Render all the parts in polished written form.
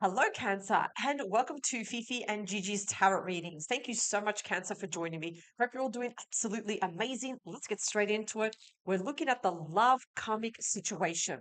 Hello, Cancer, and welcome to Fifi and Gigi's Tarot readings. Thank you so much, Cancer, for joining me. Hope you're all doing absolutely amazing. Let's get straight into it. We're looking at the love karmic situation.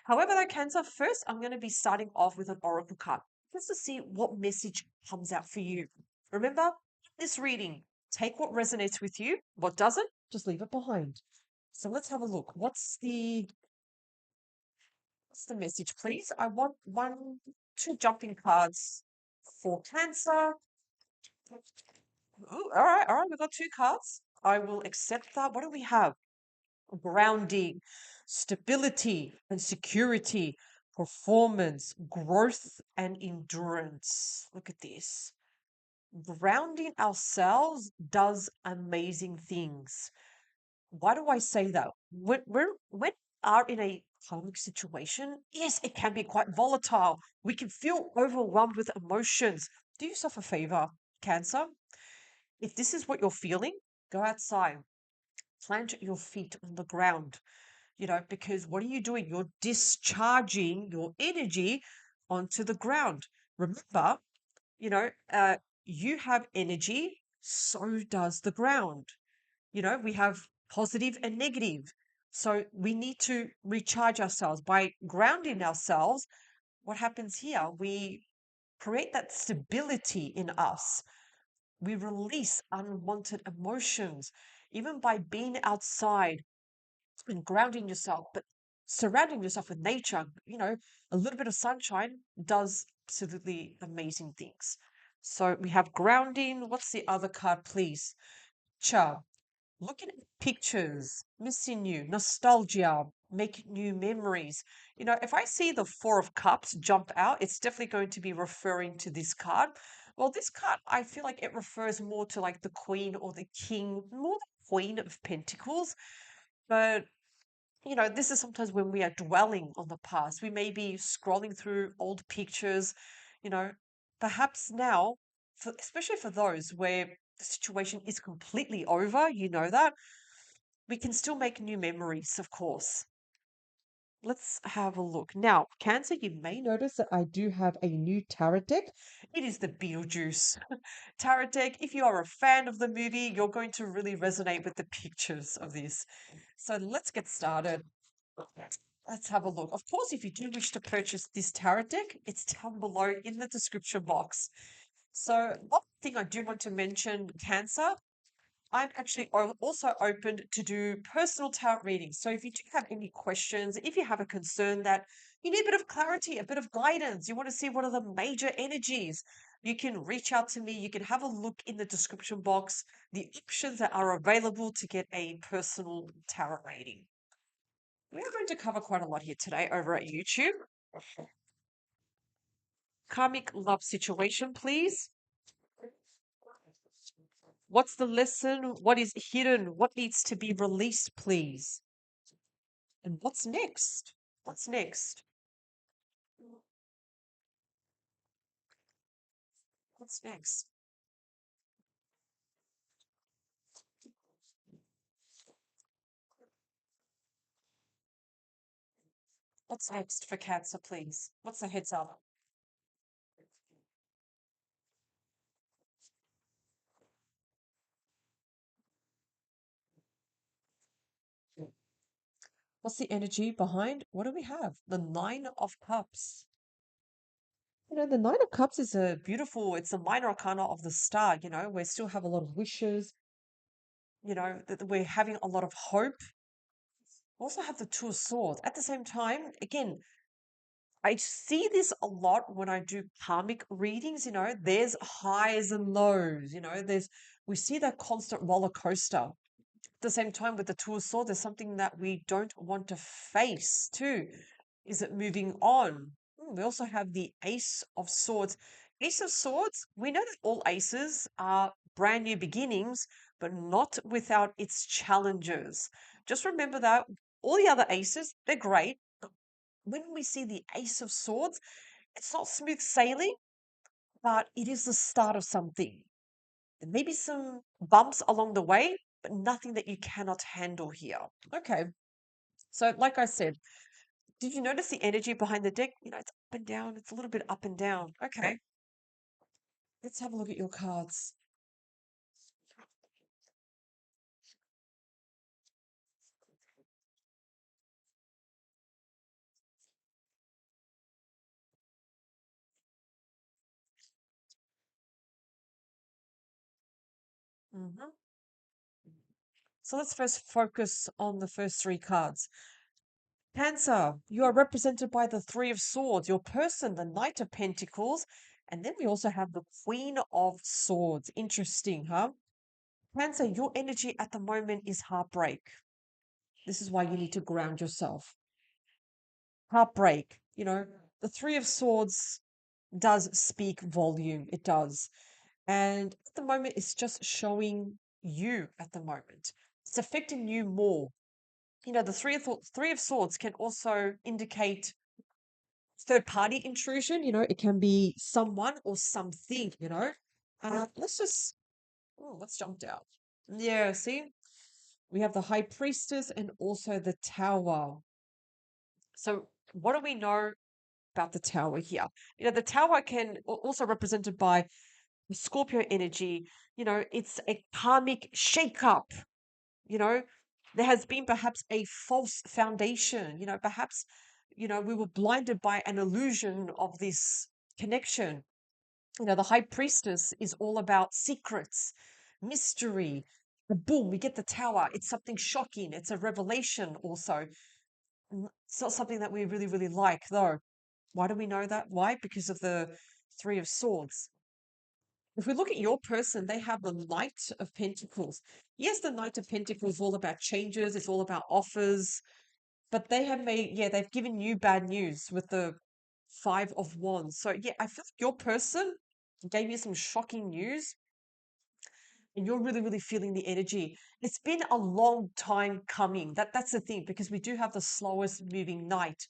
However, though, Cancer, first I'm going to be starting off with an oracle card just to see what message comes out for you. Remember, this reading, take what resonates with you. What doesn't, just leave it behind. So let's have a look. What's the message, please? I want two jumping cards for Cancer. Ooh, all right, we've got two cards. I will accept that. What do we have? Grounding, stability and security, performance, growth and endurance. Look at this. Grounding ourselves does amazing things. Why do I say that? When we are in a karmic situation, yes, it can be quite volatile. We can feel overwhelmed with emotions. Do yourself a favor, Cancer. If this is what you're feeling, go outside, plant your feet on the ground, because what are you doing? You're discharging your energy onto the ground. Remember, you know, uh, you have energy, so does the ground. We have positive and negative. So we need to recharge ourselves by grounding ourselves. What happens here? We create that stability in us. We release unwanted emotions, even by being outside and grounding yourself, but surrounding yourself with nature, a little bit of sunshine does absolutely amazing things. So we have grounding. What's the other card, please? Cha. Looking at pictures, missing you, nostalgia, making new memories. If I see the Four of Cups jump out, it's definitely going to be referring to this card. Well, this card, I feel like it refers more to like the Queen or the King, more the Queen of Pentacles. But, this is sometimes when we are dwelling on the past. We may be scrolling through old pictures, you know, perhaps now, especially for those where the situation is completely over, that we can still make new memories, of course. Let's have a look. Now, Cancer, you may notice that I do have a new tarot deck. It is the Beetlejuice tarot deck. If you are a fan of the movie, you're going to really resonate with the pictures of this. So let's get started. Let's have a look. Of course, if you do wish to purchase this tarot deck, it's down below in the description box. So, one thing I do want to mention, Cancer, I'm actually also open to do personal tarot readings. So if you do have any questions, if you have a concern that you need a bit of clarity, a bit of guidance, you want to see what are the major energies, you can reach out to me. You can have a look in the description box, the options that are available to get a personal tarot reading. We're going to cover quite a lot here today over at YouTube. Karmic love situation, please. What's the lesson? What is hidden? What needs to be released, please? And what's next? What's next? What's next? What's next for Cancer, please? What's the heads up? What's the energy behind? What do we have? The Nine of Cups. The Nine of Cups is it's a minor arcana of the star. We still have a lot of wishes, that we're having a lot of hope. Also have the Two of Swords. At the same time, again, I see this a lot when I do karmic readings, there's highs and lows, we see that constant roller coaster. At the same time, with the Two of Swords, there's something that we don't want to face too. Is it moving on? We also have the Ace of Swords. Ace of Swords, we know that all aces are brand new beginnings, but not without its challenges. Just remember that all the other aces, they're great. When we see the Ace of Swords, it's not smooth sailing, but it is the start of something. There may be some bumps along the way, but nothing that you cannot handle here. Okay. So, like I said, Did you notice the energy behind the deck? It's up and down. It's a little bit up and down. Okay, let's have a look at your cards. hmm So let's first focus on the first three cards. Cancer, you are represented by the Three of Swords, your person, the Knight of Pentacles, and then we also have the Queen of Swords. Interesting, huh? Cancer, your energy at the moment is heartbreak. This is why you need to ground yourself. Heartbreak, the Three of Swords does speak volume. It does. And at the moment, it's just showing you at the moment. It's affecting you more. The Three of Swords can also indicate third party intrusion. It can be someone or something. Let's just, let's jump down. Yeah, see, we have the High Priestess and also the Tower. So, what do we know about the Tower here? The Tower can also represented by the Scorpio energy. It's a karmic shake-up. you know there has been perhaps a false foundation. Perhaps we were blinded by an illusion of this connection. The high priestess is all about secrets, mystery. And boom, we get the tower. It's something shocking. It's a revelation also. It's not something that we really really like though. Why do we know that? Why? Because of the Three of Swords. If we look at your person, they have the Knight of Pentacles. Yes, the Knight of Pentacles is all about changes, it's all about offers, but they have made, yeah, they've given you bad news with the Five of Wands. So, yeah, I feel like your person gave you some shocking news and you're really, really feeling the energy. It's been a long time coming. That's the thing, because we do have the slowest moving night.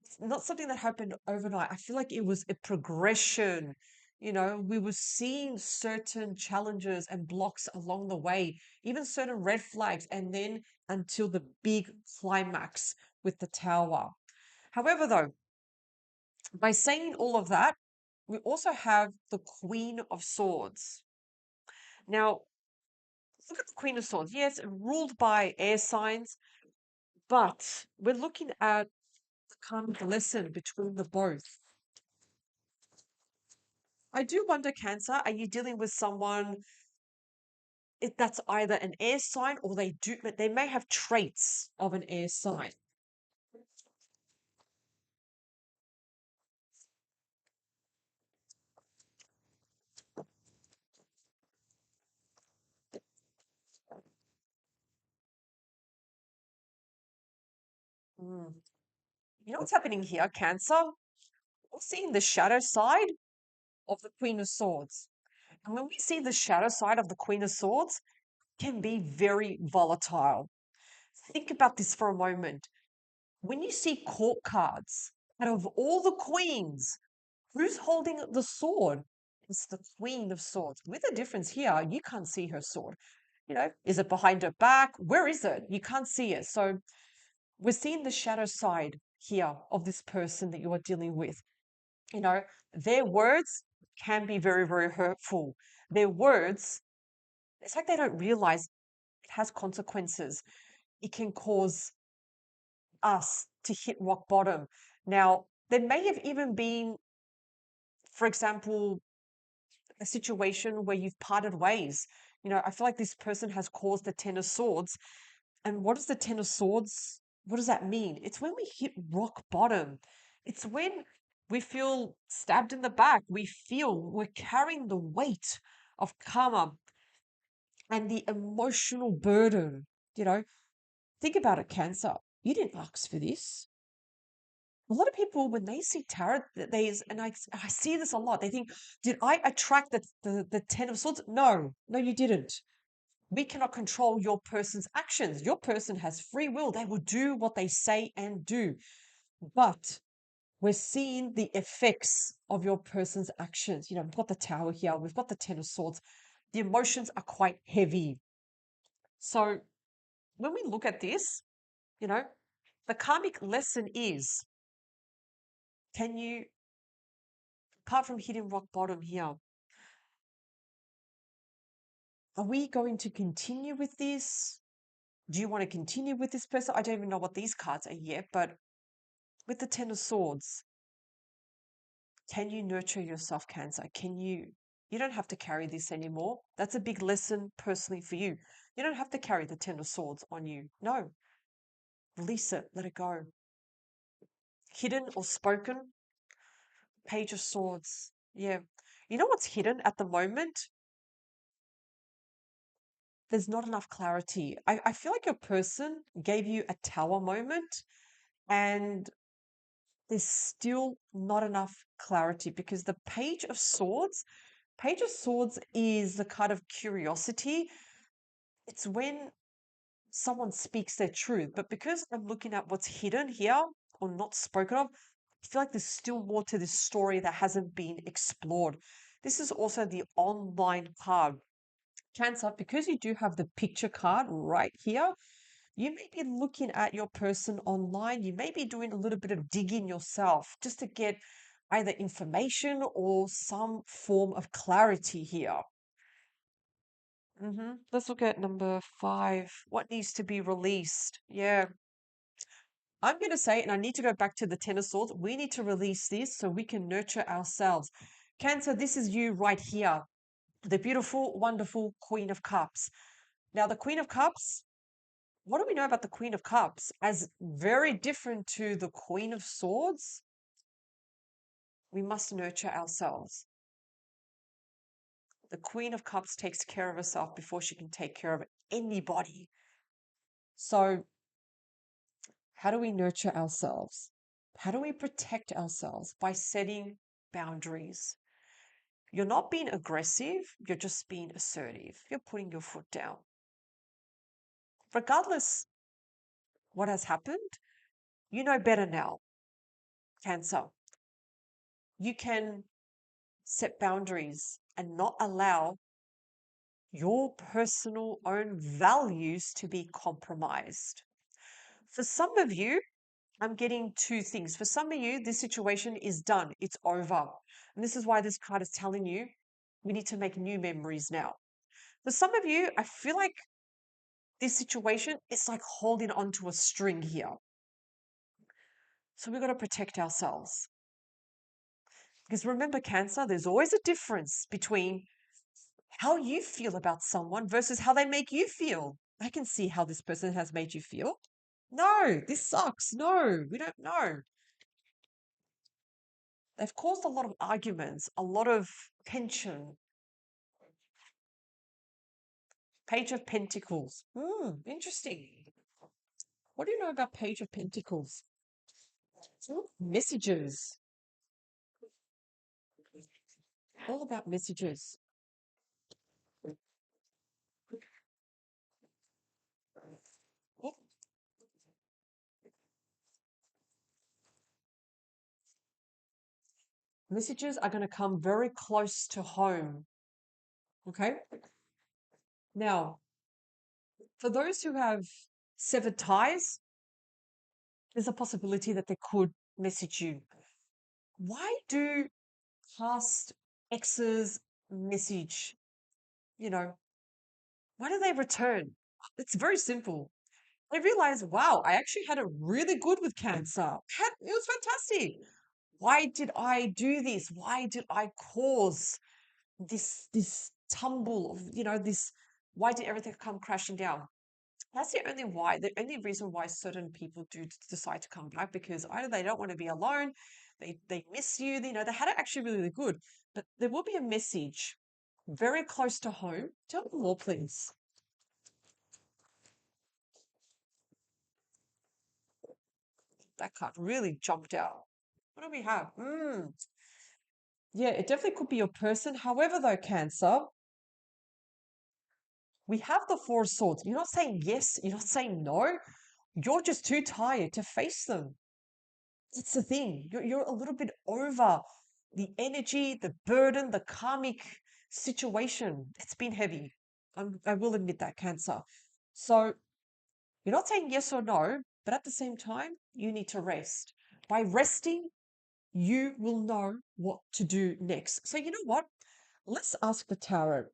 It's not something that happened overnight. I feel like it was a progression. We were seeing certain challenges and blocks along the way, even certain red flags, and then until the big climax with the tower. However, though, by saying all of that, we also have the Queen of Swords. Now, look at the Queen of Swords. Yes, ruled by air signs, but we're looking at the kind of lesson between the both. I do wonder, Cancer, are you dealing with someone that's either an air sign or they may have traits of an air sign? Mm. You know what's happening here, Cancer? We're seeing the shadow side of the Queen of Swords. And when we see the shadow side of the Queen of Swords, it can be very volatile. Think about this for a moment. When you see court cards, out of all the queens, who's holding the sword? It's the Queen of Swords. With a difference here, you can't see her sword. Is it behind her back? Where is it? You can't see it. So we're seeing the shadow side here of this person that you are dealing with. You know, their words can be very, very hurtful. Their words, it's like they don't realize it has consequences. It can cause us to hit rock bottom. Now, there may have even been, for example, a situation where you've parted ways. I feel like this person has caused the Ten of Swords. And what is the Ten of Swords? What does that mean? It's when we hit rock bottom. It's when we feel stabbed in the back. We feel we're carrying the weight of karma and the emotional burden. You know, think about it, Cancer. You didn't ask for this. A lot of people, when they see tarot, and I see this a lot, they think, did I attract the Ten of Swords? No, no, you didn't. We cannot control your person's actions. Your person has free will. They will do what they say and do. But we're seeing the effects of your person's actions. We've got the Tower here. We've got the Ten of Swords. The emotions are quite heavy. So when we look at this, you know, The karmic lesson is, can you, apart from hitting rock bottom here, are we going to continue with this? Do you want to continue with this person? I don't even know what these cards are yet, but with the Ten of Swords, can you nurture yourself, Cancer? You don't have to carry this anymore. That's a big lesson personally for you. You don't have to carry the Ten of Swords on you. No, release it, let it go. Hidden or spoken, Page of Swords. Yeah. You know what's hidden at the moment? There's not enough clarity. I feel like your person gave you a tower moment and there's still not enough clarity because the Page of Swords is the kind of curiosity. It's when someone speaks their truth. But because I'm looking at what's hidden here or not spoken of, I feel like there's still more to this story that hasn't been explored. This is also the online card. Cancer, because you do have the picture card right here, you may be looking at your person online. You may be doing a little bit of digging yourself just to get either information or some form of clarity here. Let's look at number 5. What needs to be released? Yeah. I'm going to say, and I need to go back to the Ten of Swords, we need to release this so we can nurture ourselves. Cancer, this is you right here. The beautiful, wonderful Queen of Cups. Now, the Queen of Cups, what do we know about the Queen of Cups? As very different to the Queen of Swords, we must nurture ourselves. The Queen of Cups takes care of herself before she can take care of anybody. So, how do we nurture ourselves? How do we protect ourselves? By setting boundaries. You're not being aggressive, you're just being assertive. You're putting your foot down. Regardless what has happened, you know better now, Cancer. You can set boundaries and not allow your personal own values to be compromised. For some of you, I'm getting two things. For some of you, this situation is done, it's over. And this is why this card is telling you we need to make new memories now. For some of you, I feel like this situation is like holding onto a string here. So we've got to protect ourselves. Because remember, Cancer, there's always a difference between how you feel about someone versus how they make you feel. I can see how this person has made you feel. No, this sucks. No, we don't know. They've caused a lot of arguments, a lot of tension. Page of Pentacles. Interesting. What do you know about Page of Pentacles? Messages. All about messages. Oh, messages are going to come very close to home. Okay. Now, for those who have severed ties, there's a possibility that they could message you. Why do past exes message? You know, why do they return? It's very simple. They realize, wow, I actually had it really good with Cancer. It was fantastic. Why did I do this? Why did I cause this tumble of, this, why did everything come crashing down? That's the only reason why certain people do decide to come back, because either they don't want to be alone, they miss you, they had it actually really, really good. But there will be a message very close to home. Tell me more, please. That card really jumped out. What do we have? Yeah, it definitely could be your person. However, though, Cancer, we have the Four of Swords. You're not saying yes, you're not saying no. You're just too tired to face them. It's the thing. You're a little bit over the energy, the burden, the karmic situation. It's been heavy. I will admit that, Cancer. So you're not saying yes or no, But at the same time, you need to rest. By resting, you will know what to do next. So, you know what? Let's ask the tarot,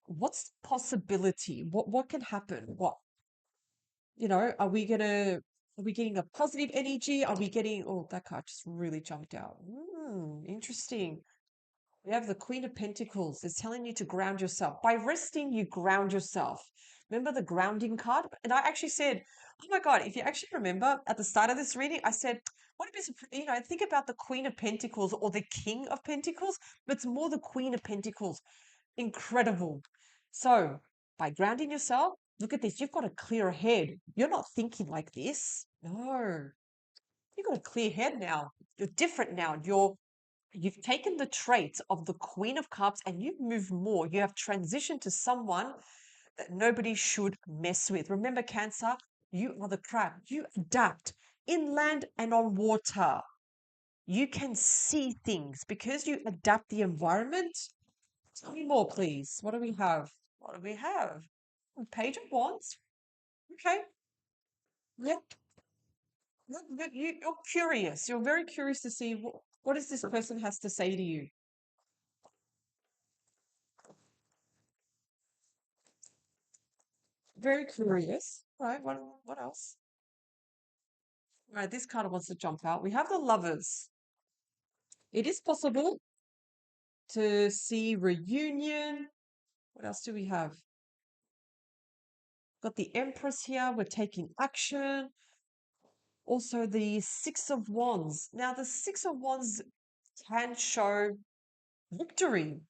what's the possibility? What can happen? Are we getting a positive energy? Are we getting, oh, that card just really jumped out. Interesting. We have the Queen of Pentacles. It's telling you to ground yourself. By resting, you ground yourself. Remember the grounding card? And I actually said, oh my God, if you actually remember at the start of this reading, I said, what if it's, think about the Queen of Pentacles or the King of Pentacles, but it's more the Queen of Pentacles. Incredible. So by grounding yourself, look at this. You've got a clear head. You're not thinking like this. No, you've got a clear head now. You're different now. You've taken the traits of the Queen of Cups and you've moved more. You have transitioned to someone that nobody should mess with. Remember, Cancer, you are the crab. You adapt inland and on water. You can see things because you adapt the environment. Tell me more, please. What do we have? What do we have? A Page of Wands. Okay. Yep. You're curious. You're very curious to see what does this person has to say to you. Very curious. Right. What else? Right. This card wants to jump out. We have the Lovers. It is possible to see reunion. What else do we have? Got the Empress here. We're taking action. Also, the Six of Wands. Now, the Six of Wands can show victory,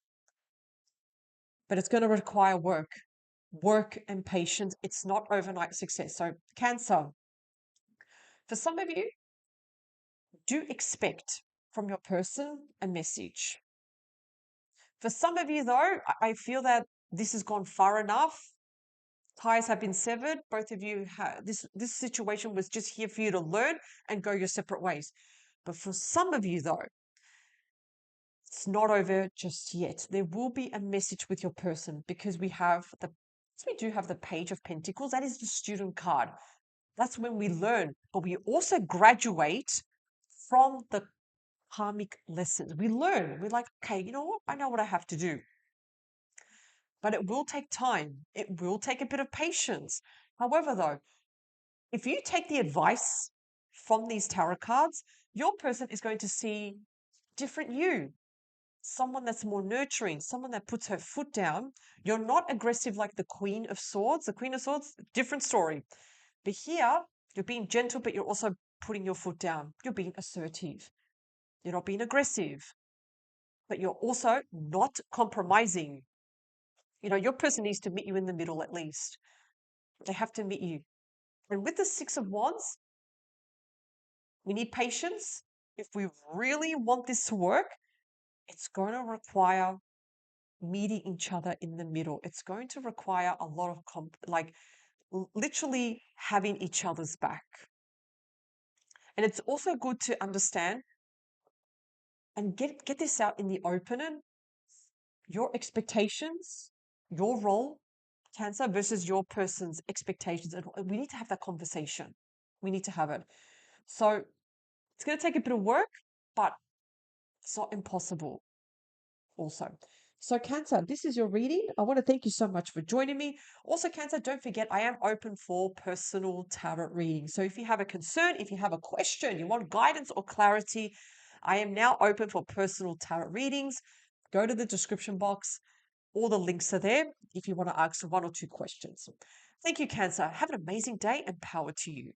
but it's going to require work and patience. It's not overnight success. So, Cancer, for some of you, do expect from your person a message. For some of you, though, I feel that this has gone far enough. Ties have been severed. Both of you have this situation was just here for you to learn and go your separate ways. But for some of you, though, it's not over just yet. There will be a message with your person because we do have the Page of Pentacles. That is the student card. That's when we learn, but we also graduate from the karmic lessons. We learn. We're like, okay, you know what? I know what I have to do. But it will take time. It will take a bit of patience. However, though, if you take the advice from these tarot cards, your person is going to see different you. Someone that's more nurturing, someone that puts her foot down. You're not aggressive like the Queen of Swords. The Queen of Swords, different story. But here, you're being gentle, but you're also putting your foot down. You're being assertive. You're not being aggressive, but you're also not compromising. Your person needs to meet you in the middle at least. They have to meet you. And with the Six of Wands, we need patience. If we really want this to work, it's going to require meeting each other in the middle. It's going to require a lot of literally having each other's back. And it's also good to understand and get this out in the open, and your expectations, your role, Cancer, versus your person's expectations. And we need to have that conversation. We need to have it. So it's going to take a bit of work, but it's not impossible also. So Cancer, this is your reading. I want to thank you so much for joining me. Also, Cancer, don't forget, I am open for personal tarot reading. So if you have a concern, if you have a question, you want guidance or clarity, I am now open for personal tarot readings. Go to the description box. All the links are there if you want to ask one or two questions. Thank you, Cancer. Have an amazing day and power to you.